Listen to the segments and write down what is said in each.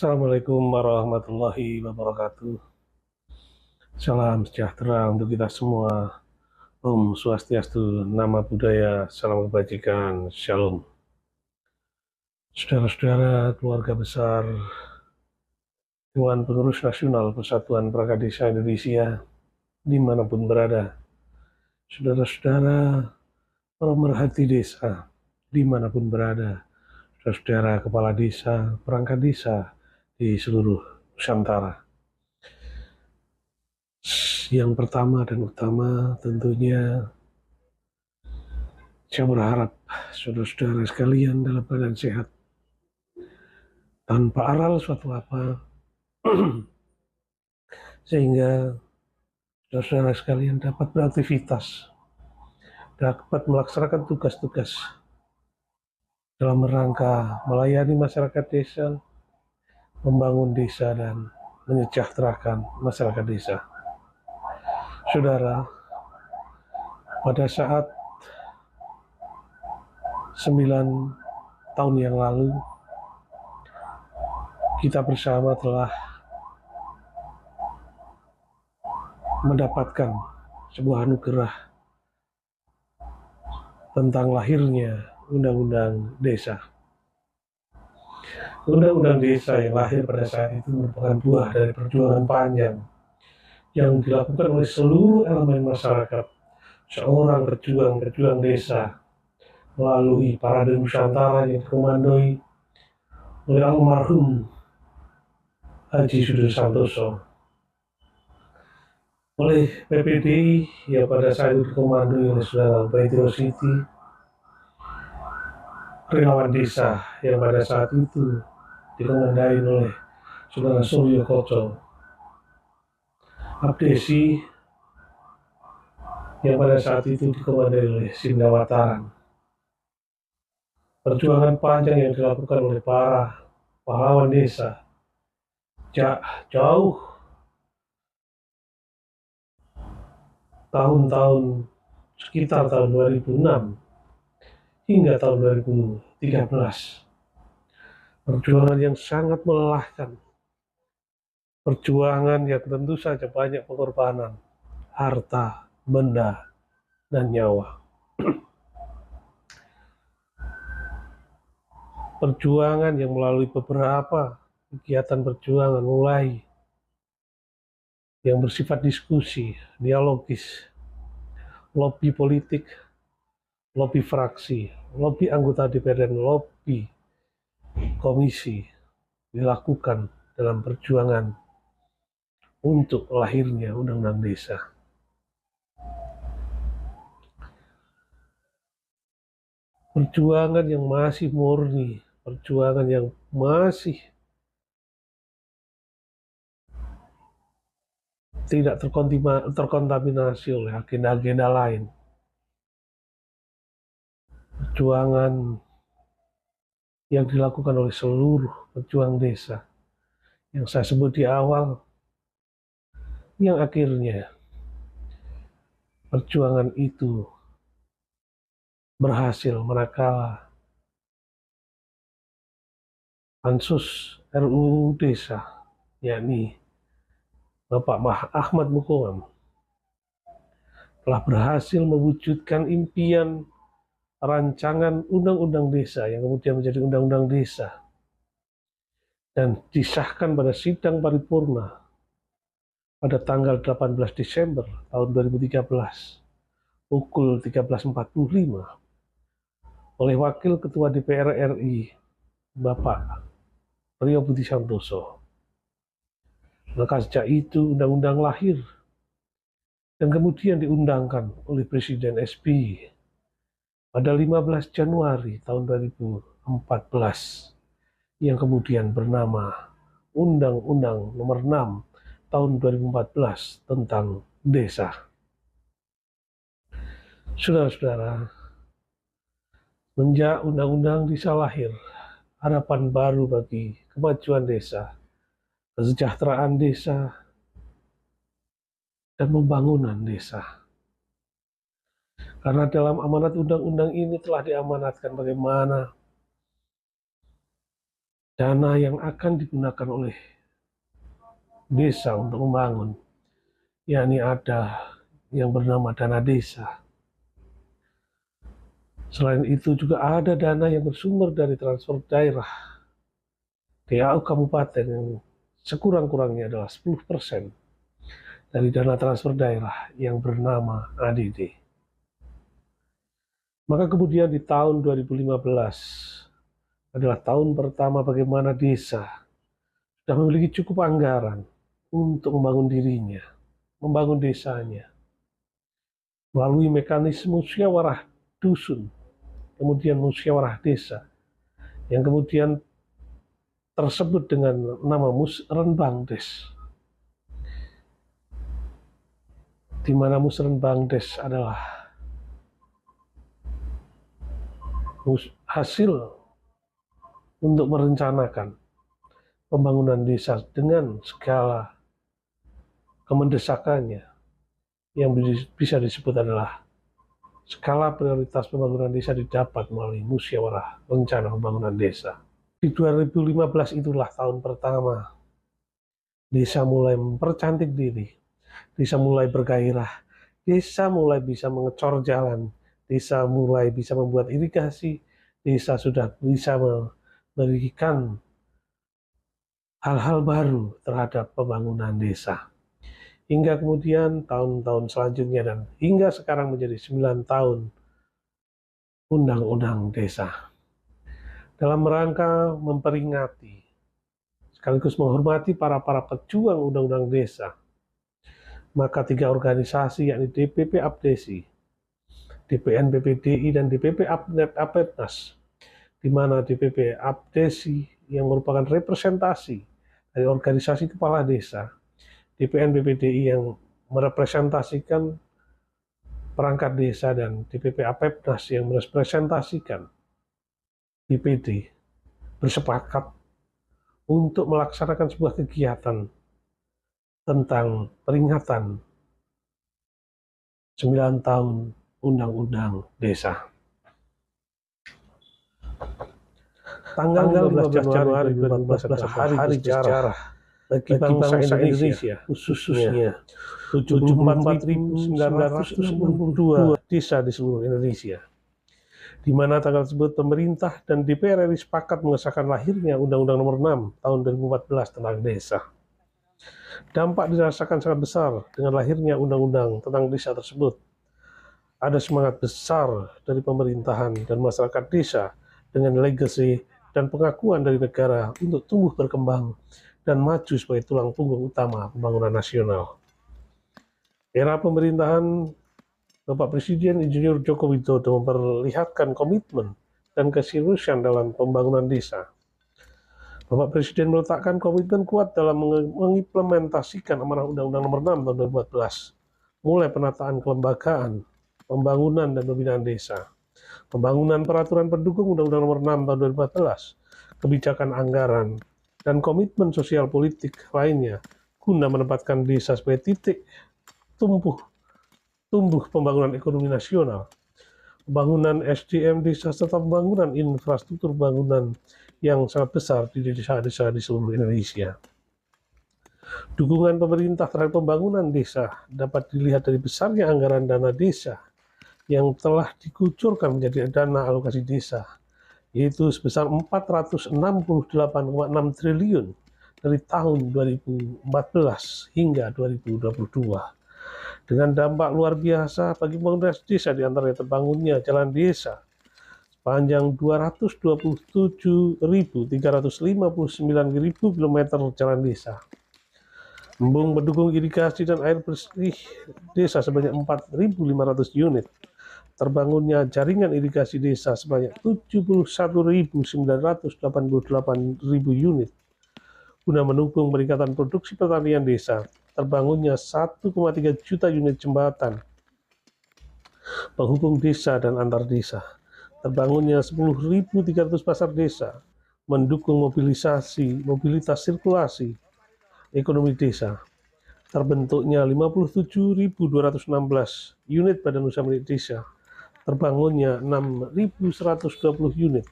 Assalamualaikum warahmatullahi wabarakatuh. Salam sejahtera untuk kita semua. Om Swastiastu, Nama Budaya, Salam Kebajikan, Shalom. Saudara-saudara, keluarga besar Dewan Pengurus Nasional Persatuan Perangkat Desa Indonesia, dimanapun berada. Saudara-saudara, pemerhati desa, dimanapun berada. Saudara-saudara kepala desa, perangkat desa di seluruh Nusantara. Yang pertama dan utama tentunya saya berharap saudara-saudara sekalian dalam keadaan sehat tanpa aral suatu apa sehingga saudara-saudara sekalian dapat beraktivitas, dapat melaksanakan tugas-tugas dalam rangka melayani masyarakat desa, membangun desa dan menyejahterakan masyarakat desa. Saudara, pada saat 9 tahun yang lalu kita bersama telah mendapatkan sebuah anugerah tentang lahirnya Undang-Undang Desa. Undang-Undang Desa yang lahir pada saat itu merupakan buah dari perjuangan panjang yang dilakukan oleh seluruh elemen masyarakat, seorang berjuang desa melalui Parade Nusantara yang dikomandoi oleh almarhum Haji Sudiro Santoso, oleh PPDI yang pada saat itu dikomandoi oleh Saudara Baitiro Siti, relawan desa yang pada saat itu dikomandai oleh Saudara Suryo Koco, Abdesi yang pada saat itu dikomandai oleh Sinda Wataran. Perjuangan panjang yang dilakukan oleh para pahlawan desa jauh tahun-tahun sekitar tahun 2006 hingga tahun 2013. Perjuangan yang sangat melelahkan, perjuangan yang tentu saja banyak pengorbanan, harta, benda, dan nyawa. Perjuangan yang melalui beberapa kegiatan perjuangan mulai yang bersifat diskusi, dialogis, lobby politik, lobby fraksi, lobby anggota DPR, dan lobby komisi dilakukan dalam perjuangan untuk lahirnya Undang-Undang Desa. Perjuangan yang masih murni, perjuangan yang masih tidak terkontaminasi oleh agenda-agenda lain. Perjuangan yang dilakukan oleh seluruh pejuang desa yang saya sebut di awal, yang akhirnya perjuangan itu berhasil manakala Pansus RUU Desa, yakni Bapak Ahmad Mukoam, telah berhasil mewujudkan impian rancangan Undang-Undang Desa yang kemudian menjadi Undang-Undang Desa dan disahkan pada sidang paripurna pada tanggal 18 Desember tahun 2013 pukul 13.45 oleh Wakil Ketua DPR RI Bapak Priyo Budi Santoso. Maka sejak itu undang-undang lahir dan kemudian diundangkan oleh Presiden SBY pada 15 Januari tahun 2014 yang kemudian bernama Undang-Undang Nomor 6 tahun 2014 tentang desa. Saudara-saudara, sejak undang-undang desa lahir, harapan baru bagi kemajuan desa, kesejahteraan desa, dan pembangunan desa. Karena dalam amanat undang-undang ini telah diamanatkan bagaimana dana yang akan digunakan oleh desa untuk membangun, yakni ada yang bernama dana desa. Selain itu juga ada dana yang bersumber dari transfer daerah DAU kabupaten yang sekurang-kurangnya adalah 10% dari dana transfer daerah yang bernama ADD. Maka kemudian di tahun 2015 adalah tahun pertama bagaimana desa sudah memiliki cukup anggaran untuk membangun dirinya, membangun desanya, melalui mekanisme musyawarah dusun, kemudian musyawarah desa, yang kemudian tersebut dengan nama Musrenbangdes, di mana Musrenbangdes adalah hasil untuk merencanakan pembangunan desa dengan segala kemendesakannya, yang bisa disebut adalah skala prioritas pembangunan desa didapat melalui musyawarah rencana pembangunan desa. Di 2015 itulah tahun pertama desa mulai mempercantik diri, desa mulai bergairah, desa mulai bisa mengecor jalan, desa mulai bisa membuat irigasi, desa sudah bisa memberikan hal-hal baru terhadap pembangunan desa. Hingga kemudian tahun-tahun selanjutnya dan hingga sekarang menjadi 9 tahun Undang-Undang Desa. Dalam rangka memperingati sekaligus menghormati para pejuang Undang-Undang Desa, maka 3 organisasi yakni DPP Abdesi, DPN PPDI dan DPP Apetnas, di mana DPP Abdesi yang merupakan representasi dari organisasi kepala desa, DPN PPDI yang merepresentasikan perangkat desa, dan DPP Apetnas yang merepresentasikan DPD, bersepakat untuk melaksanakan sebuah kegiatan tentang peringatan 9 tahun Undang-Undang Desa. Tanggal 15 Januari 2014 adalah hari sejarah bagi bangsa Indonesia, khususnya 74.962 desa di seluruh Indonesia, di mana tanggal tersebut pemerintah dan DPR RI sepakat mengesahkan lahirnya Undang-Undang Nomor 6 Tahun 2014 tentang desa. Dampak dirasakan sangat besar dengan lahirnya Undang-Undang tentang desa tersebut. Ada semangat besar dari pemerintahan dan masyarakat desa dengan legacy dan pengakuan dari negara untuk tumbuh berkembang dan maju sebagai tulang punggung utama pembangunan nasional. Era pemerintahan Bapak Presiden Insinyur Joko Widodo memperlihatkan komitmen dan keseriusan dalam pembangunan desa. Bapak Presiden meletakkan komitmen kuat dalam mengimplementasikan amanah Undang-Undang Nomor 6 Tahun 2014, mulai penataan kelembagaan, pembangunan dan pembinaan desa, pembangunan peraturan pendukung Undang-Undang Nomor 6 Tahun 2014, kebijakan anggaran, dan komitmen sosial politik lainnya guna menempatkan desa sebagai titik tumbuh pembangunan ekonomi nasional, pembangunan SDM desa, serta pembangunan infrastruktur bangunan yang sangat besar di desa-desa di seluruh Indonesia. Dukungan pemerintah terhadap pembangunan desa dapat dilihat dari besarnya anggaran dana desa yang telah dikucurkan menjadi dana alokasi desa, yaitu sebesar 468,6 triliun dari tahun 2014 hingga 2022. Dengan dampak luar biasa bagi pembangunan desa, diantaranya terbangunnya jalan desa sepanjang 227.359 km jalan desa, mendukung irigasi dan air bersih desa sebanyak 4.500 unit, terbangunnya jaringan irigasi desa sebanyak 71.988 unit guna mendukung peningkatan produksi pertanian desa, terbangunnya 1,3 juta unit jembatan penghubung desa dan antar desa, terbangunnya 10.300 pasar desa, mendukung mobilitas sirkulasi ekonomi desa, terbentuknya 57.216 unit badan usaha milik desa, terbangunnya 6.120 unit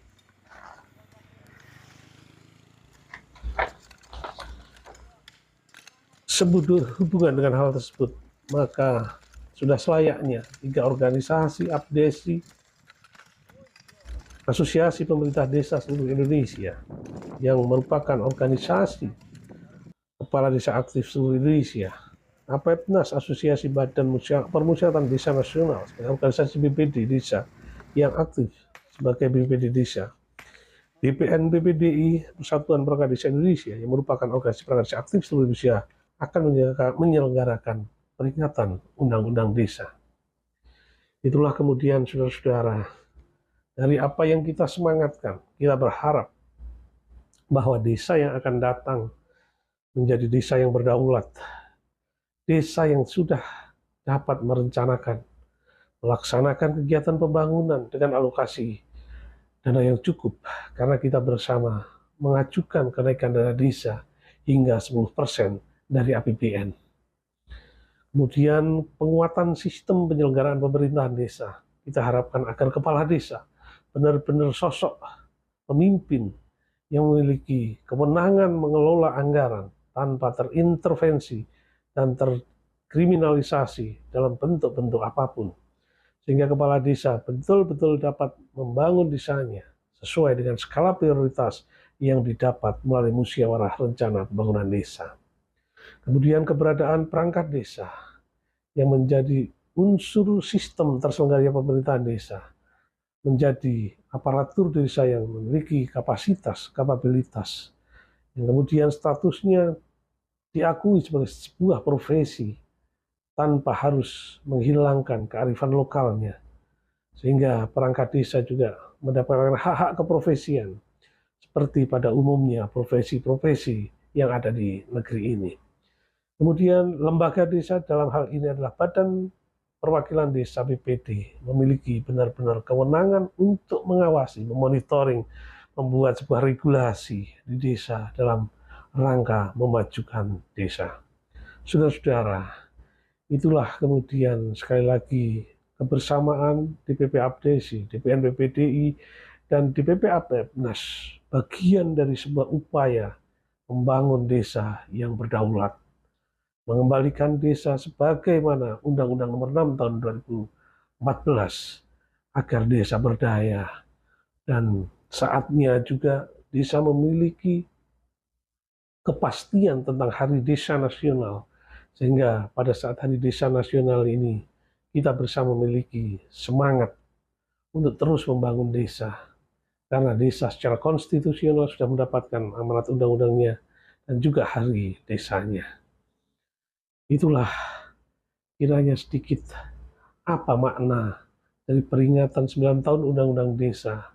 hubungan dengan hal tersebut, maka sudah selayaknya 3 organisasi abdesi, Asosiasi Pemerintah Desa seluruh Indonesia, yang merupakan organisasi Kepala Desa Aktif seluruh Indonesia, APEPNAS, Asosiasi Badan Permusyawaratan Desa Nasional, sebagai organisasi BPD Desa yang aktif sebagai BPD Desa, BPN BPDI, Persatuan Perangkat Desa Indonesia, yang merupakan organisasi perangkat desa aktif seluruh Indonesia, akan menyelenggarakan peringatan Undang-Undang Desa. Itulah kemudian, saudara-saudara, dari apa yang kita semangatkan, kita berharap bahwa desa yang akan datang menjadi desa yang berdaulat, desa yang sudah dapat merencanakan, melaksanakan kegiatan pembangunan dengan alokasi dana yang cukup, karena kita bersama mengajukan kenaikan dana desa hingga 10% dari APBN. Kemudian penguatan sistem penyelenggaraan pemerintahan desa. Kita harapkan agar kepala desa benar-benar sosok pemimpin yang memiliki kewenangan mengelola anggaran tanpa terintervensi dan terkriminalisasi dalam bentuk-bentuk apapun, sehingga kepala desa betul-betul dapat membangun desanya sesuai dengan skala prioritas yang didapat melalui musyawarah rencana pembangunan desa. Kemudian keberadaan perangkat desa yang menjadi unsur sistem terselenggaranya pemerintahan desa, menjadi aparatur desa yang memiliki kapabilitas, yang kemudian statusnya diakui sebagai sebuah profesi tanpa harus menghilangkan kearifan lokalnya, sehingga perangkat desa juga mendapatkan hak-hak keprofesian seperti pada umumnya profesi-profesi yang ada di negeri ini. Kemudian lembaga desa dalam hal ini adalah Badan Perwakilan Desa BPD, memiliki benar-benar kewenangan untuk mengawasi, memonitoring, membuat sebuah regulasi di desa dalam rangka memajukan desa. Saudara-saudara, itulah kemudian sekali lagi kebersamaan DPP Abdesi, DPN BPDI, dan DPP APEPNAS bagian dari sebuah upaya membangun desa yang berdaulat, mengembalikan desa sebagaimana Undang-Undang Nomor 6 tahun 2014 agar desa berdaya, dan saatnya juga desa memiliki kepastian tentang Hari Desa Nasional, sehingga pada saat Hari Desa Nasional ini kita bersama memiliki semangat untuk terus membangun desa, karena desa secara konstitusional sudah mendapatkan amanat undang-undangnya dan juga hari desanya. Itulah kiranya sedikit apa makna dari peringatan 9 tahun Undang-Undang Desa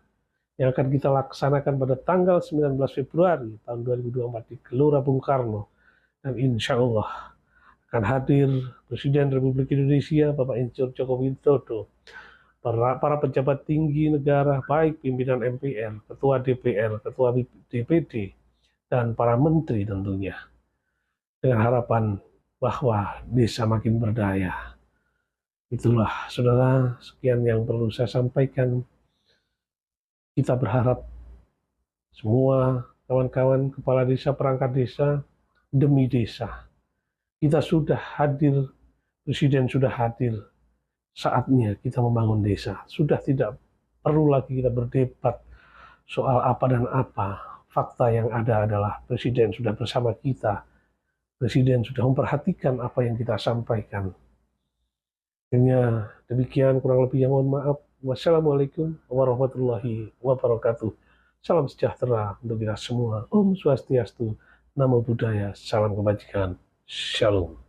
yang akan kita laksanakan pada tanggal 19 Februari tahun 2024 di Gelora Bung Karno. Dan insya Allah akan hadir Presiden Republik Indonesia Bapak Insinyur Joko Widodo, para pejabat tinggi negara, baik pimpinan MPR, Ketua DPR, Ketua DPD, dan para menteri tentunya, dengan harapan bahwa desa makin berdaya. Itulah, saudara, sekian yang perlu saya sampaikan. Kita berharap semua kawan-kawan kepala desa, perangkat desa, demi desa. Kita sudah hadir, Presiden sudah hadir, saatnya kita membangun desa. Sudah tidak perlu lagi kita berdebat soal apa dan apa. Fakta yang ada adalah Presiden sudah bersama kita. Presiden sudah memperhatikan apa yang kita sampaikan. Akhirnya demikian, kurang lebih yang mohon maaf. Wassalamualaikum warahmatullahi wabarakatuh. Salam sejahtera untuk kita semua. Om Swastiastu, Namo Buddhaya, salam kebajikan. Shalom.